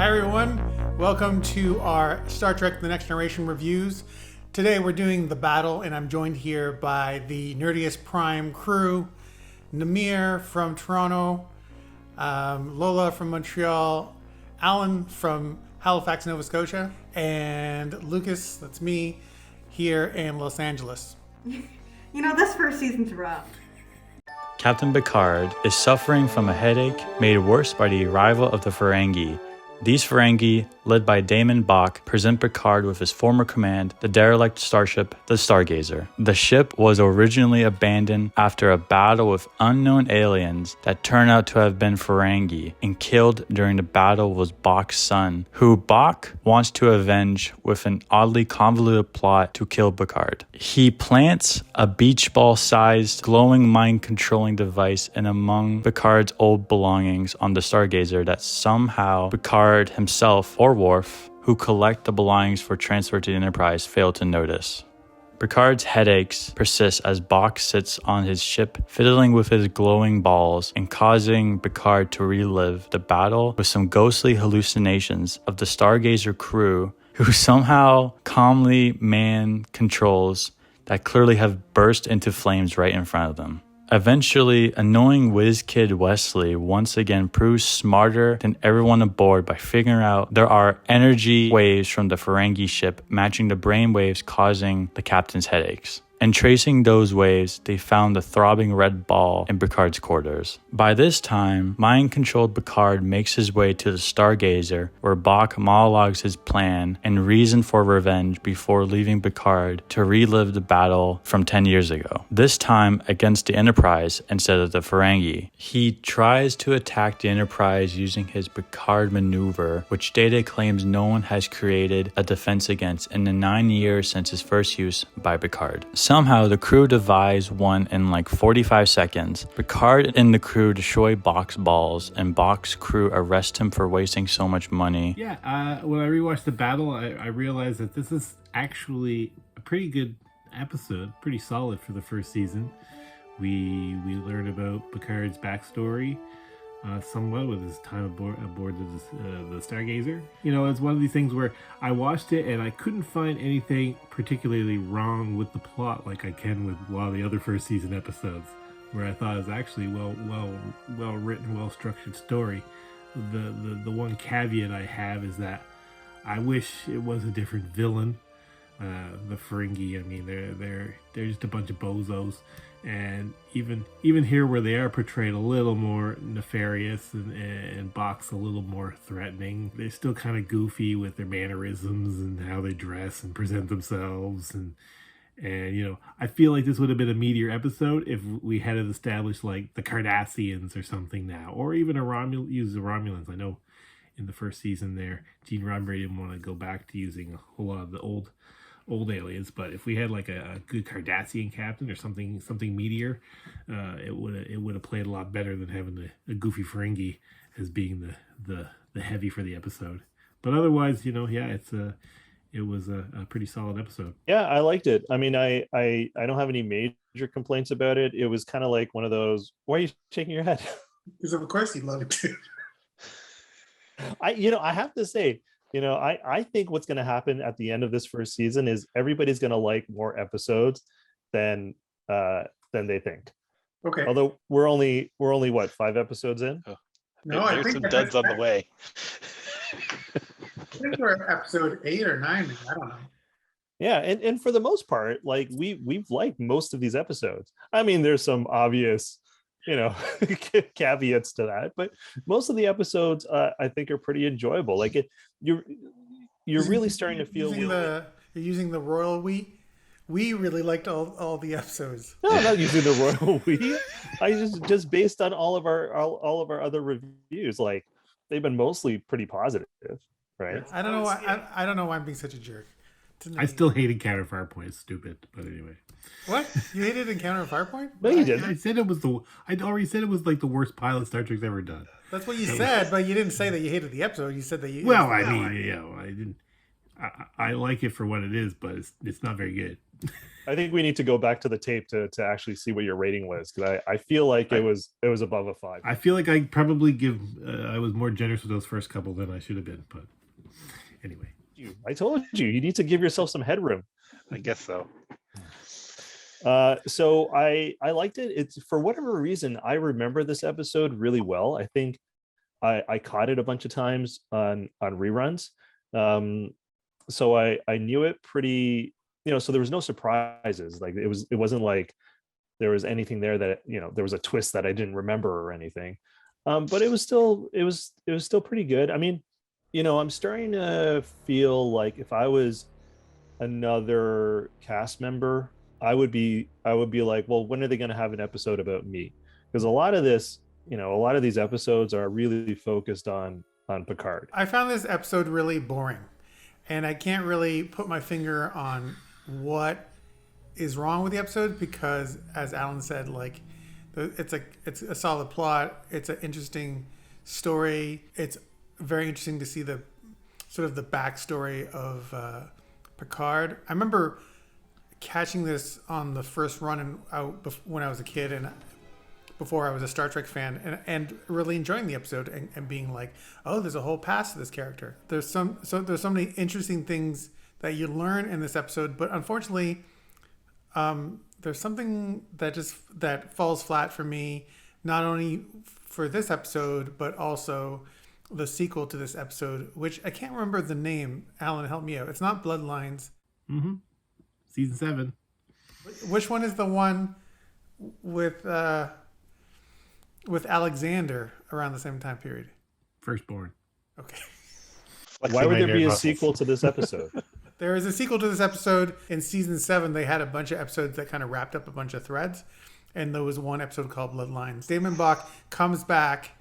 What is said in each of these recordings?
Hi everyone, welcome to our Star Trek The Next Generation reviews. Today we're doing The Battle, and I'm joined here by the Nerdiest Prime crew, Namir from Toronto, Lola from Montreal, Alan from Halifax, Nova Scotia, and Lucas, that's me, here in Los Angeles. You know, this first season's rough. Captain Picard is suffering from a headache made worse by the arrival of the Ferengi. These Ferengi, led by Damon Bach, present Picard with his former command, the derelict starship, the Stargazer. The ship was originally abandoned after a battle with unknown aliens that turned out to have been Ferengi, and killed during the battle was Bach's son, who Bach wants to avenge with an oddly convoluted plot to kill Picard. He plants a beach ball-sized glowing mind-controlling device in among Picard's old belongings on the Stargazer that somehow Picard himself or Worf, who collect the belongings for transfer to the Enterprise, fail to notice. Picard's headaches persist as Bach sits on his ship fiddling with his glowing balls and causing Picard to relive the battle with some ghostly hallucinations of the Stargazer crew who somehow calmly man controls that clearly have burst into flames right in front of them. Eventually, annoying whiz kid Wesley once again proves smarter than everyone aboard by figuring out there are energy waves from the Ferengi ship matching the brain waves causing the captain's headaches. And tracing those waves, they found the throbbing red ball in Picard's quarters. By this time, mind-controlled Picard makes his way to the Stargazer, where Bach monologues his plan and reason for revenge before leaving Picard to relive the battle from 10 years ago, this time against the Enterprise instead of the Ferengi. He tries to attack the Enterprise using his Picard Maneuver, which Data claims no one has created a defense against in the 9 years since its first use by Picard. Somehow, the crew devised one in like 45 seconds. Picard and the crew destroy Bach's balls, and Bach's crew arrest him for wasting so much money. Yeah, when I rewatched The Battle, I realized that this is actually a pretty good episode, pretty solid for the first season. We learn about Picard's backstory somewhat with his time aboard the Stargazer. You know, it's one of these things where I watched it and I couldn't find anything particularly wrong with the plot like I can with a lot of the other first season episodes, where I thought it was actually well written, well structured story. The one caveat I have is that I wish it was a different villain. The Ferengi, I mean, they're just a bunch of bozos, and even here where they are portrayed a little more nefarious and Bach's a little more threatening, they're still kind of goofy with their mannerisms and how they dress and present themselves, and you know, I feel like this would have been a meatier episode if we had it established like the Cardassians or something now, or even use the Romulans. I know in the first season there, Gene Roddenberry didn't want to go back to using a whole lot of the old aliens, but if we had like a good Cardassian captain or something meatier, it would have played a lot better than having a goofy Ferengi as being the heavy for the episode. But otherwise, you know, yeah, it was a pretty solid episode. Yeah, I liked it. I mean, I don't have any major complaints about it. It was kind of like one of those. Why are you shaking your head? Because of course you love it too. I have to say, I think what's going to happen at the end of this first season is everybody's going to like more episodes than they think. Okay. Although we're only what, 5 episodes in? Oh, No, there's some duds on the way. I think we're at episode 8 or 9. I don't know. Yeah, and for the most part, like we've liked most of these episodes. I mean, there's some obvious, caveats to that, but most of the episodes I think are pretty enjoyable. Like you're really starting to feel you're using the royal we really liked all the episodes. No, I'm not using the royal we. I just based on all of our other reviews, like they've been mostly pretty positive, right? I don't know why I don't know why I'm being such a jerk. I still hate Encounter Farpoint. It's stupid, but anyway. What? You hated Encounter Farpoint? No, you didn't. I said I'd already said it was like the worst pilot Star Trek's ever done. That's what you said, but you didn't say that you hated the episode. You said that you. Well, I mean, I didn't. I like it for what it is, but it's not very good. I think we need to go back to the tape to actually see what your rating was, because I feel like it was above a 5. I feel like I probably I was more generous with those first couple than I should have been, but anyway. I told you need to give yourself some headroom. I guess so. So I liked it. It's, for whatever reason, I remember this episode really well. I think I caught it a bunch of times on reruns. So I knew it pretty, so there was no surprises. Like it wasn't like there was anything there that, there was a twist that I didn't remember or anything. But it was still pretty good. I mean, I'm starting to feel like if I was another cast member, I would be like, well, when are they going to have an episode about me? Because a lot of this, a lot of these episodes are really focused on Picard. I found this episode really boring, and I can't really put my finger on what is wrong with the episode because, as Alan said, like it's a solid plot. It's an interesting story. It's very interesting to see the sort of the backstory of Picard. I remember catching this on the first run when I was a kid and before I was a Star Trek fan, and really enjoying the episode and being like, oh, there's a whole past to this character. There's so many interesting things that you learn in this episode, but unfortunately, there's something that falls flat for me, not only for this episode but also the sequel to this episode, which I can't remember the name. Alan, help me out. It's not Bloodlines. Mm-hmm. Season 7. Which one is the one with Alexander around the same time period? Firstborn. Okay. Why would there be a sequel to this episode? There is a sequel to this episode in season 7. They had a bunch of episodes that kind of wrapped up a bunch of threads, and there was one episode called Bloodlines. Damon Bach comes back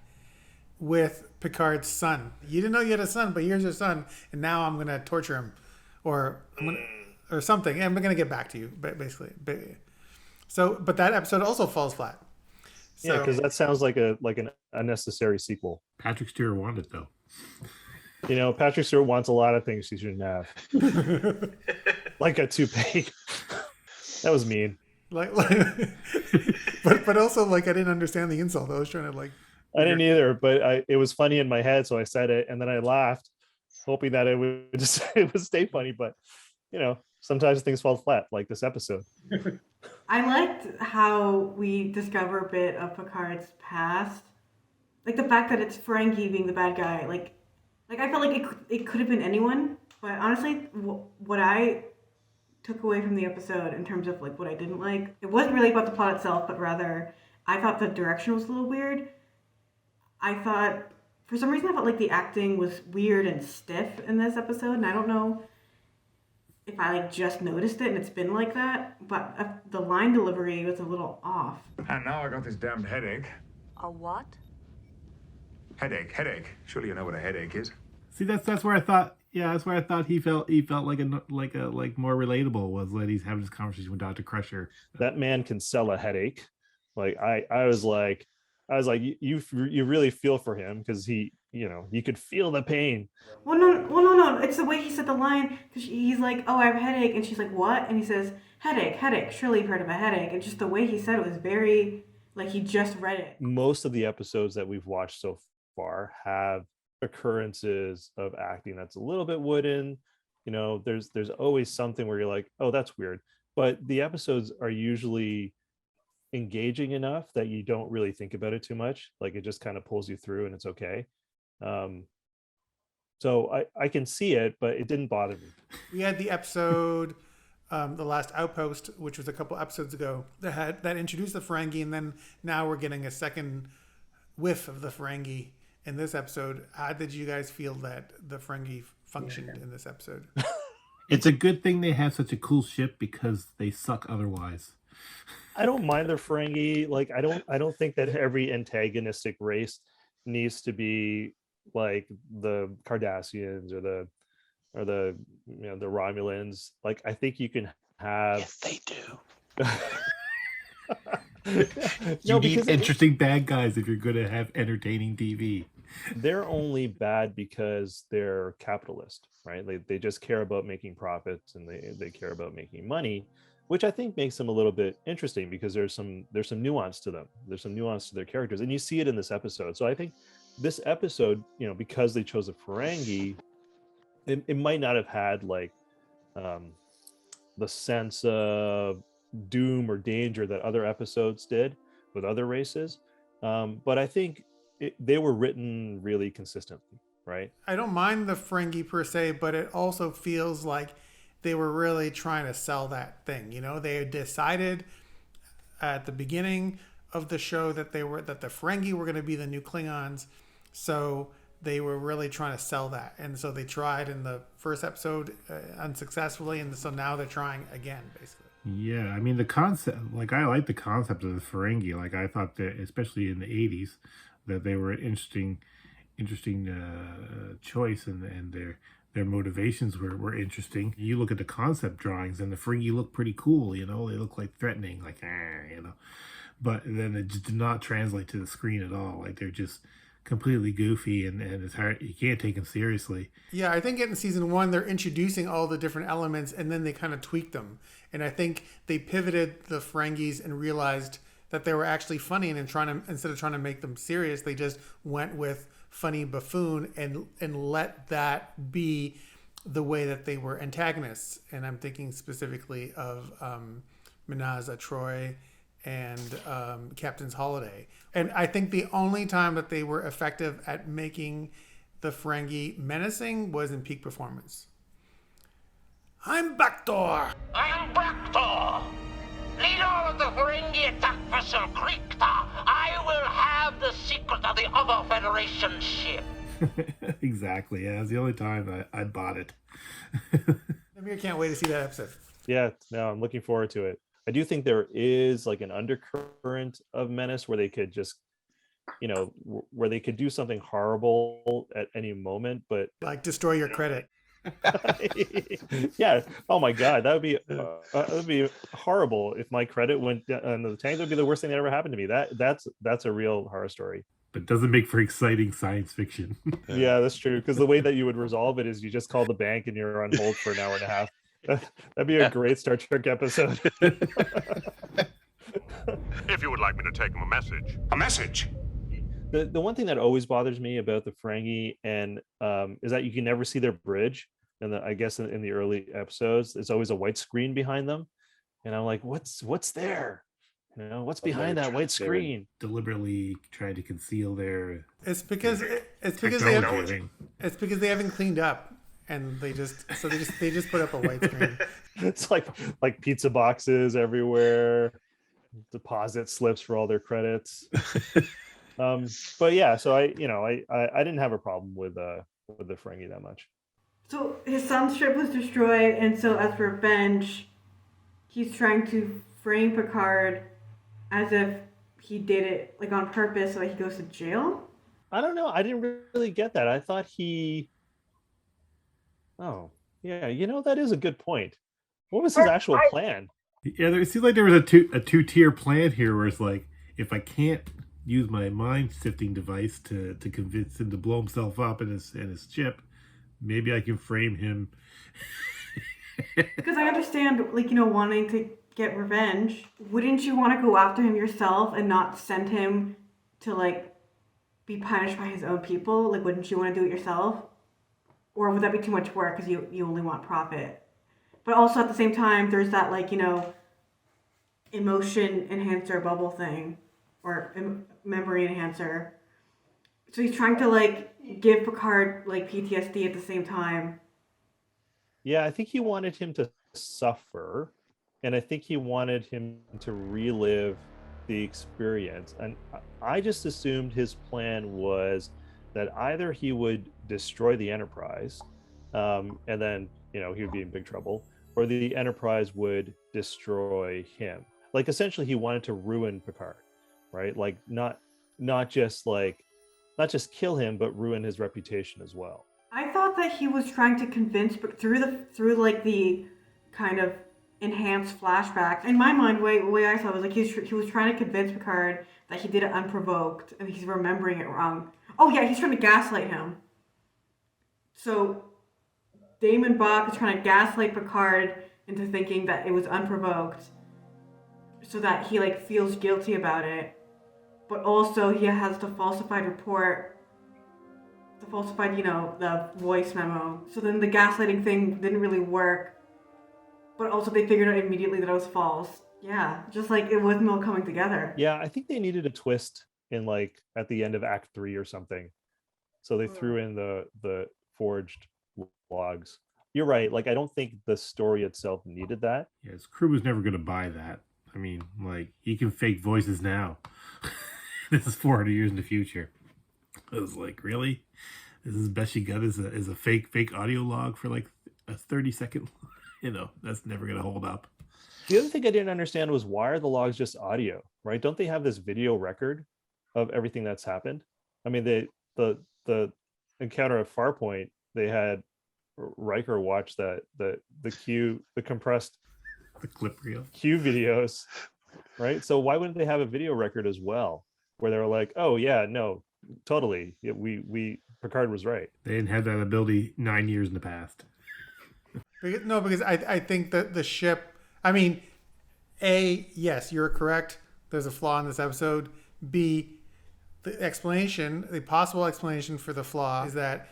with Picard's son. You didn't know you had a son, but here's your son, and now I'm gonna torture him, or something. And I'm gonna get back to you, basically. But that episode also falls flat. So, yeah, because that sounds like an unnecessary sequel. Patrick Stewart wanted it, though. Patrick Stewart wants a lot of things he shouldn't have. Like a toupee. That was mean. but also, like, I didn't understand the insult. I was trying to, like... I didn't either, but it was funny in my head, so I said it, and then I laughed, hoping that it would stay funny. But sometimes things fall flat, like this episode. I liked how we discover a bit of Picard's past, like the fact that it's Ferengi being the bad guy. Like I felt like it could have been anyone, but honestly, what I took away from the episode in terms of like what I didn't like, it wasn't really about the plot itself, but rather I thought the direction was a little weird. I thought, for some reason, I felt like the acting was weird and stiff in this episode, and I don't know if I just noticed it and it's been like that, but the line delivery was a little off. And now I got this damned headache. A what? Headache. Surely you know what a headache is. See, that's where I thought. Yeah, that's where I thought he felt like more relatable, was that he's having this conversation with Dr. Crusher. That man can sell a headache. Like I was like, you really feel for him, because he, you could feel the pain. Well, no. It's the way he said the line. Cause he's like, oh, I have a headache. And she's like, what? And he says, headache. Surely you've heard of a headache. And just the way he said it was very, like he just read it. Most of the episodes that we've watched so far have occurrences of acting that's a little bit wooden. There's always something where you're like, oh, that's weird. But the episodes are usually engaging enough that you don't really think about it too much. Like it just kind of pulls you through and it's okay. So I can see it, but it didn't bother me. We had the episode, The Last Outpost, which was a couple episodes ago, that introduced the Ferengi, and then now we're getting a second whiff of the Ferengi in this episode. How did you guys feel that the Ferengi functioned in this episode? It's a good thing they have such a cool ship, because they suck otherwise. I don't mind the Ferengi. Like I don't think that every antagonistic race needs to be like the Cardassians or the the Romulans. Like I think you can have. Yes, they do. You need interesting bad guys if you're going to have entertaining TV. they're only bad because they're capitalist, right? They just care about making profits, and they care about making money, which I think makes them a little bit interesting, because there's some nuance to them. There's some nuance to their characters, and you see it in this episode. So I think this episode, because they chose a Ferengi, it might not have had like the sense of doom or danger that other episodes did with other races, but I think they were written really consistently, right? I don't mind the Ferengi per se, but it also feels like they were really trying to sell that thing. They had decided at the beginning of the show that the Ferengi were going to be the new Klingons, so they were really trying to sell that, and so they tried in the first episode unsuccessfully, and so now they're trying again, basically. Yeah, I mean the concept. Like I like the concept of the Ferengi. Like I thought that, especially in the '80s, that they were an interesting choice, and their motivations were interesting. You look at the concept drawings, and the Ferengi look pretty cool. They look like threatening, like but then it just did not translate to the screen at all. Like they're just completely goofy, and it's hard. You can't take them seriously. Yeah, I think in season 1 they're introducing all the different elements, and then they kind of tweaked them. And I think they pivoted the Ferengis and realized that they were actually funny, and instead of trying to make them serious, they just went with funny buffoon and let that be the way that they were antagonists. And I'm thinking specifically of Minaza Troy and Captain's Holiday. And I think the only time that they were effective at making the Ferengi menacing was in peak performance. I'm Backdoor! I'm Braktor, leader of the Ferengi attack vessel Krikta. I will have the secret of the other Federation ship. Exactly. Yeah, it's the only time I bought it. I can't wait to see that episode. Yeah, no, I'm looking forward to it. I do think there is like an undercurrent of menace where they could just, where they could do something horrible at any moment, but like destroy your credit. Yeah. Oh my God, that would be horrible if my credit went down the tank. That would be the worst thing that ever happened to me. That's a real horror story. But doesn't make for exciting science fiction. Yeah, that's true. Because the way that you would resolve it is you just call the bank and you're on hold for an hour and a half. That'd be a great Star Trek episode. If you would like me to take him a message. A message? The one thing that always bothers me about the Ferengi and is that you can never see their bridge. And I guess in the early episodes, there's always a white screen behind them. And I'm like, what's there? What's behind that white screen? Deliberately trying to conceal their. It's because they haven't cleaned up, and they just put up a white screen. It's like pizza boxes everywhere, deposit slips for all their credits. But yeah, so I didn't have a problem with the Ferengi that much. So his son's ship was destroyed, and so as revenge, he's trying to frame Picard as if he did it like on purpose so that he goes to jail. I don't know. I didn't really get that. I thought he. Oh yeah, that is a good point. What was his actual plan? Yeah, it seems like there was a two-tier plan here, where it's like, if I can't use my mind sifting device to convince him to blow himself up in his ship, maybe I can frame him. Because I understand, wanting to get revenge. Wouldn't you want to go after him yourself and not send him to be punished by his own people? Wouldn't you want to do it yourself? Or would that be too much work because you only want profit? But also at the same time, there's that emotion enhancer bubble thing, or memory enhancer. So he's trying to give Picard PTSD at the same time. Yeah, I think he wanted him to suffer, and I think he wanted him to relive the experience. And I just assumed his plan was that either he would destroy the Enterprise, and then he would be in big trouble, or the Enterprise would destroy him. Essentially, he wanted to ruin Picard, right? Not just kill him, but ruin his reputation as well. I thought that he was trying to convince, but through the kind of enhanced flashbacks. In my mind, the way I saw it was he was trying to convince Picard that he did it unprovoked and he's remembering it wrong. Oh yeah, he's trying to gaslight him. So Damon Bach is trying to gaslight Picard into thinking that it was unprovoked, so that he like feels guilty about it. But also he has the falsified report, the falsified, the voice memo. So then the gaslighting thing didn't really work. But also they figured out immediately that it was false. Yeah, just like it wasn't all coming together. Yeah, I think they needed a twist in like at the end of Act 3 or something. So they threw in the forged logs. You're right. Like I don't think the story itself needed that. Yeah, his crew was never going to buy that. I mean, like, he can fake voices now. This is 400 years in the future. I was like, really? This is the best you got is a fake audio log for like a 30-second. That's never going to hold up. The other thing I didn't understand was why are the logs just audio, right? Don't they have this video record of everything that's happened? I mean, the encounter at Farpoint, they had Riker watch the compressed The clip reel. Q videos, right? So why wouldn't they have a video record as well, where they're like, oh yeah, no, totally, yeah, we Picard was right. They didn't have that ability 9 years in the past. Because I think that the ship, I mean, A, yes, you're correct. There's a flaw in this episode. B, the possible explanation for the flaw is that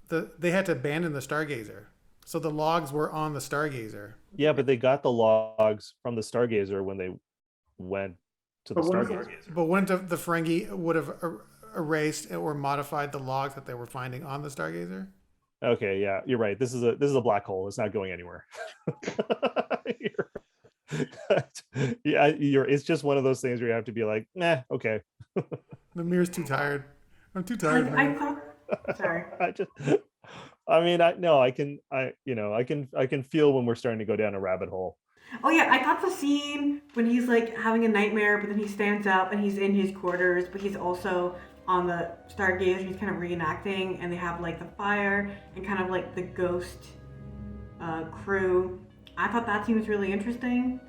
they had to abandon the Stargazer. So the logs were on the Stargazer. Yeah, but they got the logs from the Stargazer when they went to the Stargazer. But wouldn't the Ferengi would have erased or modified the logs that they were finding on the Stargazer? Okay, yeah, you're right. This is a black hole. It's not going anywhere. It's just one of those things where you have to be like, nah, okay. The mirror's too tired. I'm too tired. I thought. Sorry. I can feel when we're starting to go down a rabbit hole. Oh yeah, I thought the scene when he's like having a nightmare, but then he stands up and he's in his quarters, but he's also on the Stargazer. He's kind of reenacting, and they have like the fire and kind of like the ghost crew. I thought that scene was really interesting,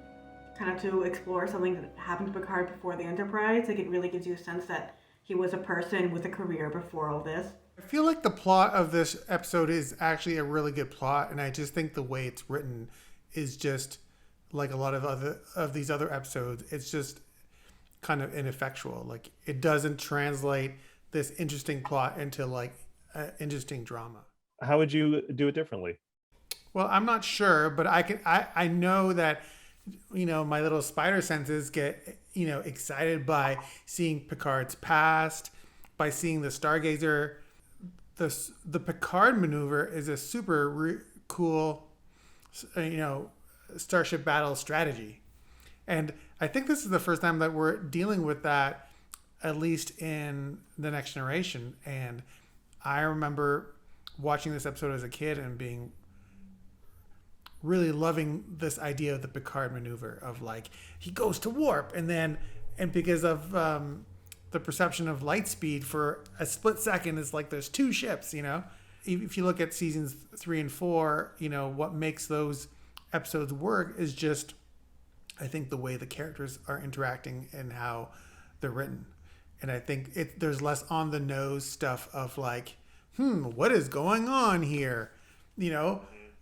kind of to explore something that happened to Picard before the Enterprise. Like it really gives you a sense that he was a person with a career before all this. I feel like the plot of this episode is actually a really good plot, and I just think the way it's written is just like a lot of these other episodes. It's just kind of ineffectual. Like it doesn't translate this interesting plot into like interesting drama. How would you do it differently? Well, I'm not sure, but I know that my little spider senses get excited by seeing Picard's past, by seeing the Stargazer. The Picard maneuver is a super cool starship battle strategy, and I think this is the first time that we're dealing with that, at least in the Next Generation. And I remember watching this episode as a kid and being really loving this idea of the Picard maneuver of like he goes to warp and because of the perception of light speed for a split second, it's like there's two ships. If you look at seasons 3 and 4, what makes those episodes work is just, I think, the way the characters are interacting and how they're written. And I think there's less on the nose stuff of like, what is going on here?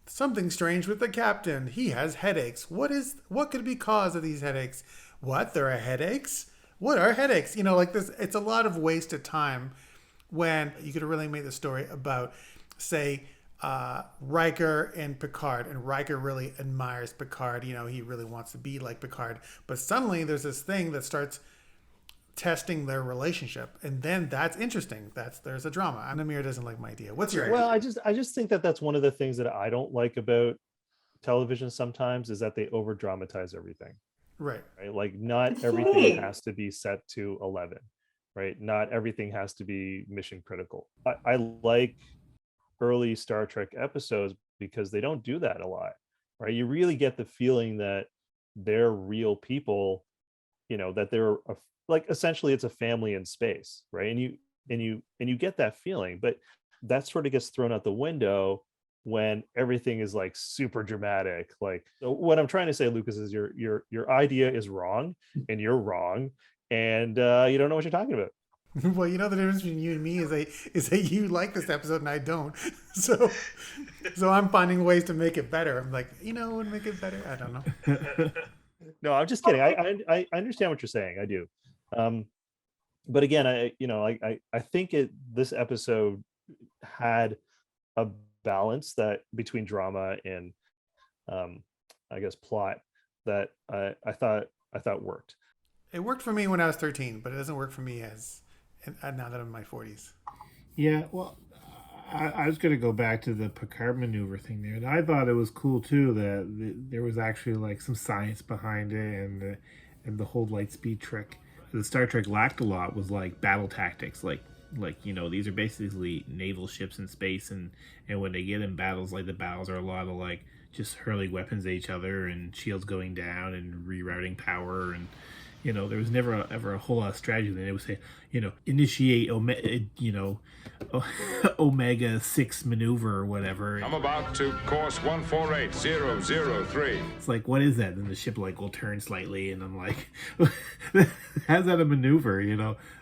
Something strange with the captain. He has headaches. What could be cause of these headaches? What? There are headaches? What are headaches? Like this, it's a lot of wasted time when you could have really made the story about, say, Riker and Picard, and Riker really admires Picard. He really wants to be like Picard, but suddenly there's this thing that starts testing their relationship, and then that's interesting. There's a drama. Namir doesn't like my idea. What's your idea? Well, I just think that that's one of the things that I don't like about television sometimes is that they over dramatize everything. Right. Like not everything has to be set to 11, right? Not everything has to be mission critical. I like early Star Trek episodes because they don't do that a lot, right? You really get the feeling that they're real people, that they're like essentially it's a family in space, right? And you get that feeling, but that sort of gets thrown out the window when everything is like super dramatic. Like, so what I'm trying to say, Lucas, is your idea is wrong, and you're wrong, and you don't know what you're talking about. Well, you know the difference between you and me is that you like this episode and I don't. So I'm finding ways to make it better. I'm like, it would make it better. I don't know. No, I'm just kidding. I understand what you're saying. I do. But again, I think this episode had a balance that between drama and I guess plot that I thought worked. It worked for me when I was 13, but it doesn't work for me now that I'm in my 40s. Yeah, well, I was going to go back to the Picard Maneuver thing there. And I thought it was cool, too, that there was actually, like, some science behind it and the whole light speed trick. The Star Trek lacked a lot was, like, battle tactics. Like these are basically naval ships in space. And when they get in battles, like, the battles are a lot of, like, just hurling weapons at each other and shields going down and rerouting power and... there was never ever a whole lot of strategy. Then they would say, initiate Omega 6 maneuver or whatever. I'm about to course 148003. It's like, what is that? And the ship will turn slightly, and I'm like, how's that a maneuver?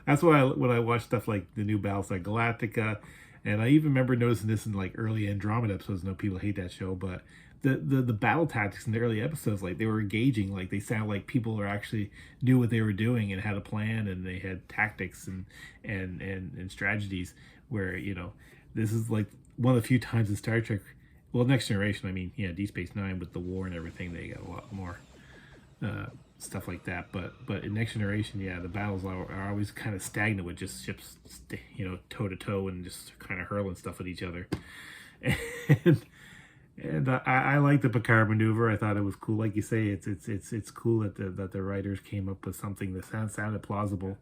That's why when I watch stuff like the new Battlestar Galactica, and I even remember noticing this in early Andromeda episodes. I know people hate that show, but the battle tactics in the early episodes, they were engaging, they sound like people are actually knew what they were doing and had a plan, and they had tactics and strategies where this is one of the few times in Star Trek, Next Generation, Deep Space Nine with the war and everything, they got a lot more stuff like that, but in Next Generation, the battles are always kind of stagnant with just ships toe to toe and just kind of hurling stuff at each other. And I like the Picard Maneuver. I thought it was cool. Like you say, it's cool that the writers came up with something that sounded plausible.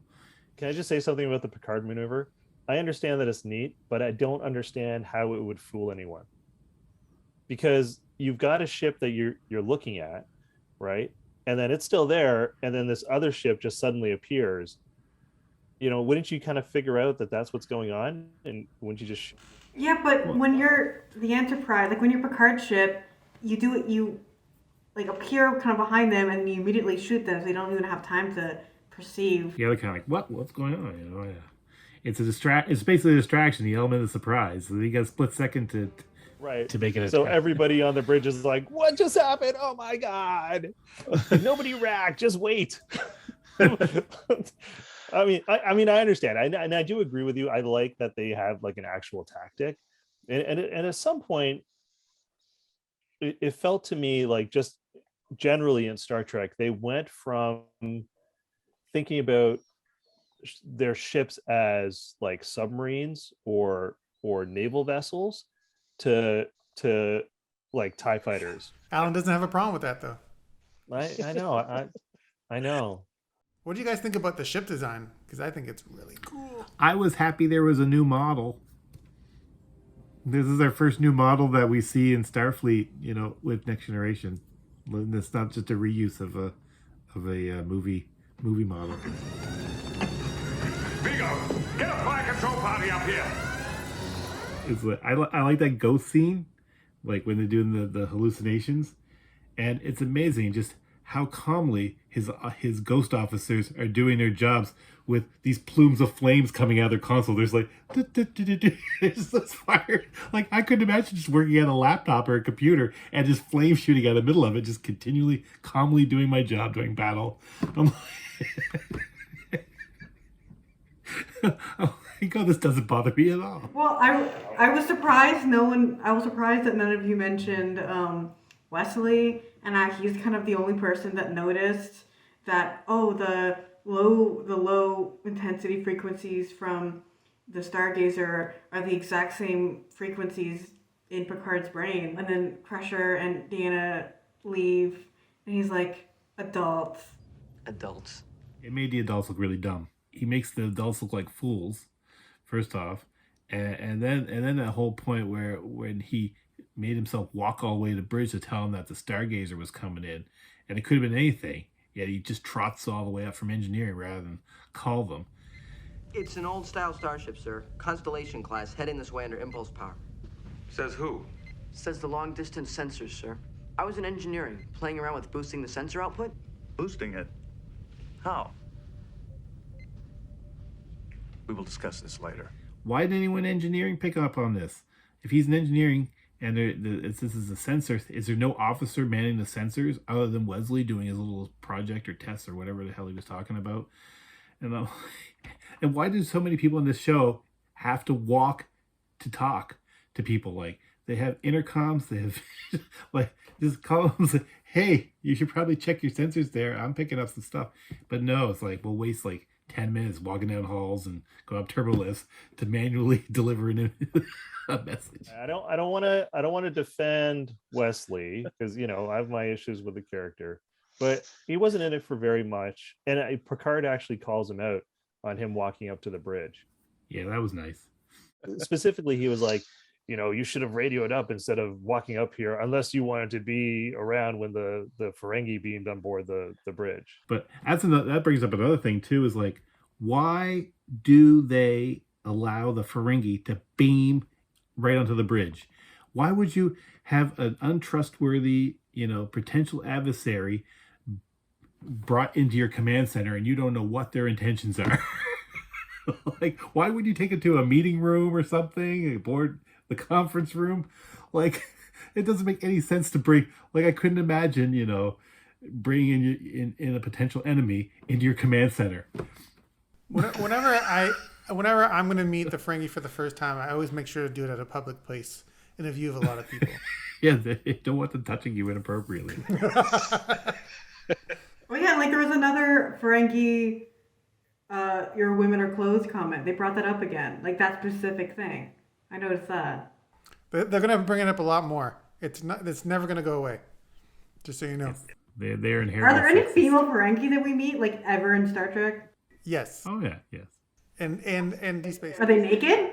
Can I just say something about the Picard Maneuver? I understand that it's neat, but I don't understand how it would fool anyone. Because you've got a ship that you're looking at, right? And then it's still there, and then this other ship just suddenly appears. Wouldn't you kind of figure out that that's what's going on? And wouldn't you just... Yeah, but when you're the Enterprise, when you're Picard's ship, you appear kind of behind them and you immediately shoot them, so they don't even have time to perceive. Yeah, they're kind of like, what's going on? Yeah. It's it's basically a distraction, the element of surprise. So you got a split second to make it. So everybody on the bridge is like, what just happened? Oh my God! Nobody racked. Just wait. I understand, and I do agree with you. I like that they have an actual tactic, and at some point, it felt to me just generally in Star Trek, they went from thinking about their ships as submarines or naval vessels to TIE fighters. Alan doesn't have a problem with that, though. I know. I know. What do you guys think about the ship design? Because I think it's really cool. I was happy there was a new model. This is our first new model that we see in Starfleet, with Next Generation. It's not just a reuse of a movie model. Vigo, get a fire control party up here. It's I like that ghost scene, when they're doing the hallucinations, and it's amazing just how calmly his ghost officers are doing their jobs with these plumes of flames coming out of their console. There's there's this fire. I couldn't imagine just working at a laptop or a computer and just flames shooting out of the middle of it, just continually calmly doing my job during battle. I'm God, this doesn't bother me at all. Well, I was surprised. I was surprised that none of you mentioned Wesley, and he's kind of the only person that noticed that the low intensity frequencies from the Stargazer are the exact same frequencies in Picard's brain. And then Crusher and Deanna leave, and he's like, adults. It made the adults look really dumb. He makes the adults look like fools, first off, and then that whole point where when he made himself walk all the way to the bridge to tell him that the Stargazer was coming in, and it could have been anything, yet he just trots all the way up from engineering rather than call them. It's an old-style starship, sir. Constellation class, heading this way under impulse power. Says who? Says the long-distance sensors, sir. I was in engineering, playing around with boosting the sensor output. Boosting it? How? We will discuss this later. Why did anyone in engineering pick up on this? If he's in engineering and this is a sensor, is there no officer manning the sensors other than Wesley doing his little project or test or whatever the hell he was talking about? And and why do so many people in this show have to walk to talk to people? Like, they have intercoms, they have like just call them, say, hey, you should probably check your sensors there. I'm picking up some stuff. But no, it's like we'll waste like 10 minutes walking down halls and go up turbo lifts to manually deliver a message. I don't want to defend Wesley because I have my issues with the character, but he wasn't in it for very much. And Picard actually calls him out on him walking up to the bridge. Yeah, that was nice. Specifically, he was like, you should have radioed up instead of walking up here, unless you wanted to be around when the Ferengi beamed on board the bridge. But that brings up another thing too, is like, why do they allow the Ferengi to beam right onto the bridge? Why would you have an untrustworthy, potential adversary brought into your command center and you don't know what their intentions are? Like, why would you take it to a meeting room or something, aboard the conference room? Like, it doesn't make any sense to bring. Like, I couldn't imagine, bringing in a potential enemy into your command center. Whenever I'm going to meet the Ferengi for the first time, I always make sure to do it at a public place in a view of a lot of people. Yeah, they don't want them touching you inappropriately. Well, yeah, like there was another Ferengi, your women are clothes comment. They brought that up again, like that specific thing. I noticed that. They're going to bring it up a lot more. It's never going to go away. Just so you know. They're inherent. Are there any female Ferengi that we meet, like, ever in Star Trek? Yes. Oh yeah, yes. And Deep Space. Are they naked?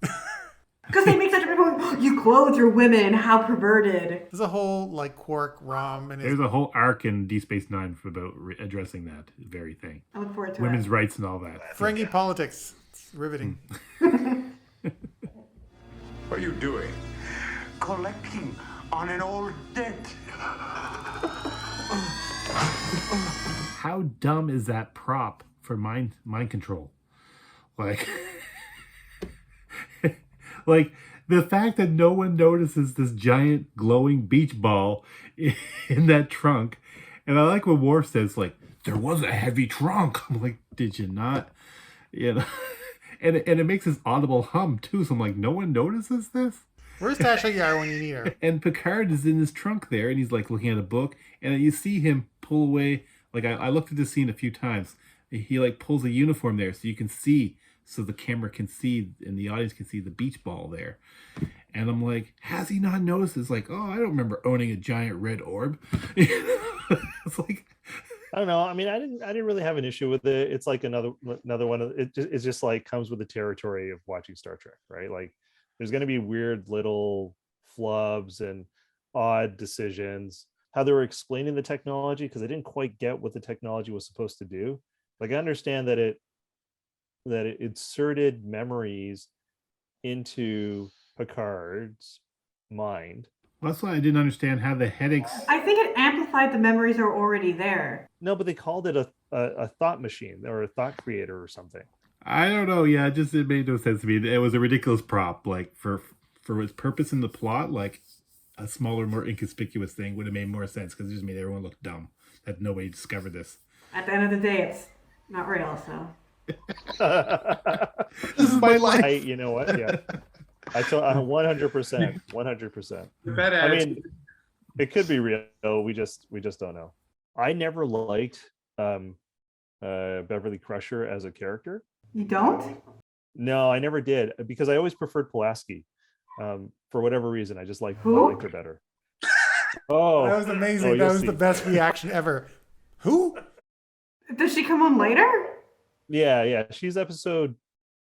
Because they make such a big point. You clothe your women. How perverted. There's a whole like Quark Rom and there's a whole arc in Deep Space Nine about addressing that very thing. I look forward to women's rights and all that. Ferengi politics. It's riveting. What are you doing? Collecting on an old debt. How dumb is that prop for mind control? Like, like the fact that no one notices this giant glowing beach ball in that trunk. And I like what Worf says, like, there was a heavy trunk. I'm like, did you not? And it makes this audible hum too. So I'm like, no one notices this? Where's Tasha Yar when you need her? And Picard is in his trunk there, and he's like looking at a book, and you see him pull away. Like, I looked at this scene a few times. He like pulls a uniform there so you can see, so the camera can see and the audience can see the beach ball there. And I'm like, has he not noticed? It's like, oh, I don't remember owning a giant red orb. It's like, I don't know. I mean, I didn't really have an issue with it. It's like another one of it's just like comes with the territory of watching Star Trek, right? Like, there's going to be weird little flubs and odd decisions. How they were explaining the technology, because I didn't quite get what the technology was supposed to do. Like, I understand that it inserted memories into Picard's mind. Well, that's why I didn't understand how the headaches. I think it amplified the memories that are already there. No, but they called it a thought machine or a thought creator or something. I don't know. Yeah, it made no sense to me. It was a ridiculous prop. Like, for its purpose in the plot, like a smaller, more inconspicuous thing would have made more sense, because it just made everyone look dumb that nobody discovered this. At the end of the day, it's not real, so. This is my life. You know what? Yeah. I 100%. 100%. I mean, it could be real. We just don't know. I never liked Beverly Crusher as a character. You don't? No, I never did, because I always preferred Pulaski. For whatever reason, I liked her better. Oh, that was amazing. That was the best reaction ever. Who? Does she come on later? Yeah. She's episode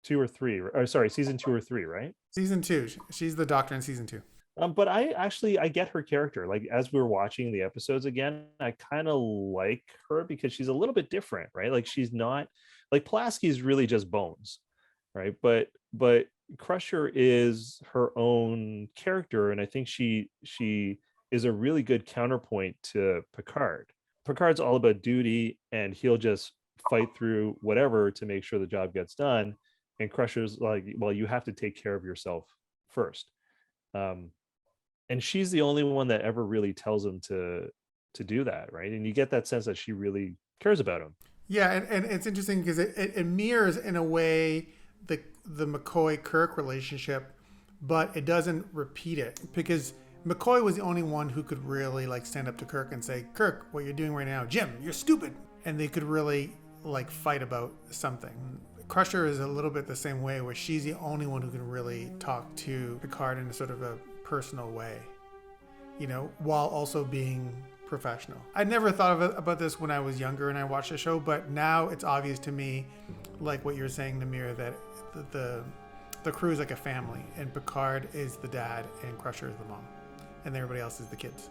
2 or 3. Or sorry, season 2 or 3, right? Season 2. She's the Doctor in season 2. But I get her character. Like, as we were watching the episodes again, I kind of like her because she's a little bit different, right? Like, she's not like Pulaski's really just bones, right? But Crusher is her own character, and I think she is a really good counterpoint to Picard. Picard's all about duty, and he'll just fight through whatever to make sure the job gets done. And Crusher's like, well, you have to take care of yourself first. And she's the only one that ever really tells him to do that, right? And you get that sense that she really cares about him. Yeah, and it's interesting because it mirrors in a way the McCoy-Kirk relationship, but it doesn't repeat it because McCoy was the only one who could really like stand up to Kirk and say, Kirk, what you're doing right now, Jim, you're stupid. And they could really like fight about something. Crusher is a little bit the same way where she's the only one who can really talk to Picard in a sort of a personal way, you know, while also being professional. I never thought about this when I was younger and I watched the show, but now it's obvious to me, like what you're saying, Namir, that the crew is like a family, and Picard is the dad, and Crusher is the mom, and everybody else is the kids.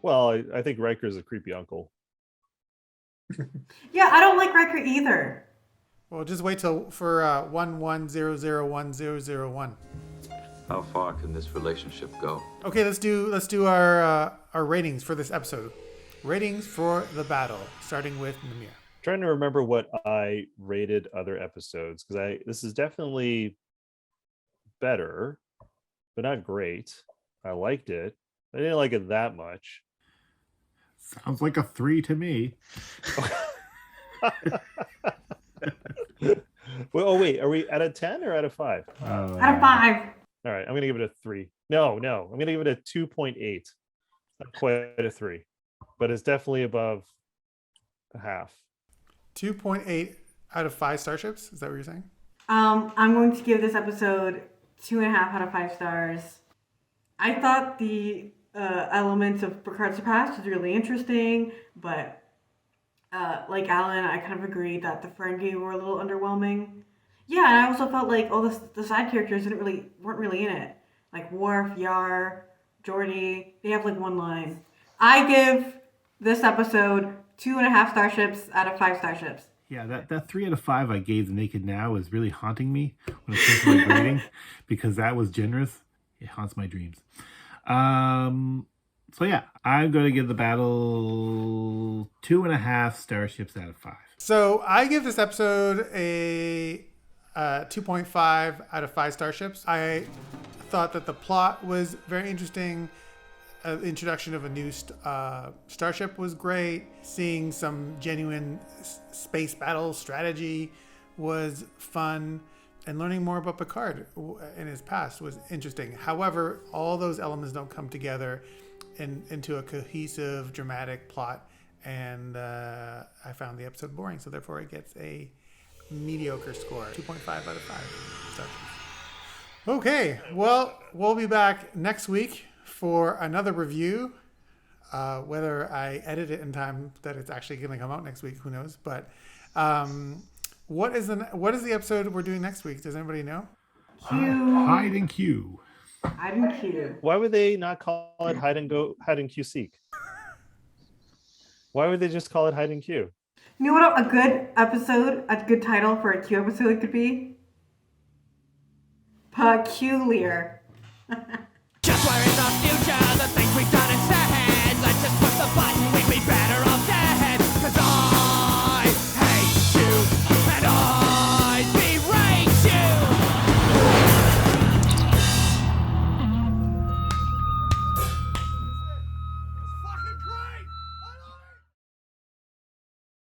Well, I think Riker is a creepy uncle. Yeah, I don't like Riker either. Well, just wait till for 11001001. How far can this relationship go? Okay, let's do our ratings for this episode. Ratings for the battle, starting with Namir. Trying to remember what I rated other episodes, because this is definitely better, but not great. I liked it. I didn't like it that much. Sounds like a 3 to me. Well, oh wait, are we out of 10 or out of 5? Out of 5. All right, I'm gonna give it a 3. No, I'm gonna give it a 2.8. Not quite a 3, but it's definitely above a half. 2.8 out of 5 starships. Is that what you're saying? I'm going to give this episode 2.5 out of 5 stars. I thought the elements of Picard's past was really interesting, but like Alan, I kind of agreed that the Ferengi were a little underwhelming. Yeah, and I also felt like all the side characters weren't really in it. Like Worf, Yar, Geordi, they have like one line. I give this episode 2.5 starships out of 5 starships. Yeah, that 3 out of 5 I gave The Naked Now is really haunting me when it comes to my grading because that was generous. It haunts my dreams. So yeah, I'm going to give the battle 2.5 starships out of 5. So I give this episode a 2.5 out of 5 starships. I thought that the plot was very interesting. The introduction of a new starship was great. Seeing some genuine space battle strategy was fun. And learning more about Picard in his past was interesting. However, all those elements don't come together into a cohesive, dramatic plot. And I found the episode boring. So therefore it gets a mediocre score. 2.5 out of 5 starships. Okay, well, we'll be back next week for another review. Whether I edit it in time that it's actually going to come out next week, who knows? But what is the episode we're doing next week? Does anybody know? Hide and Q. Hide and Q. Why would they not call it hide and Q seek? Why would they just call it hide and Q? You know what a good episode, a good title for a Q episode could be? Peculiar. Just where in the future the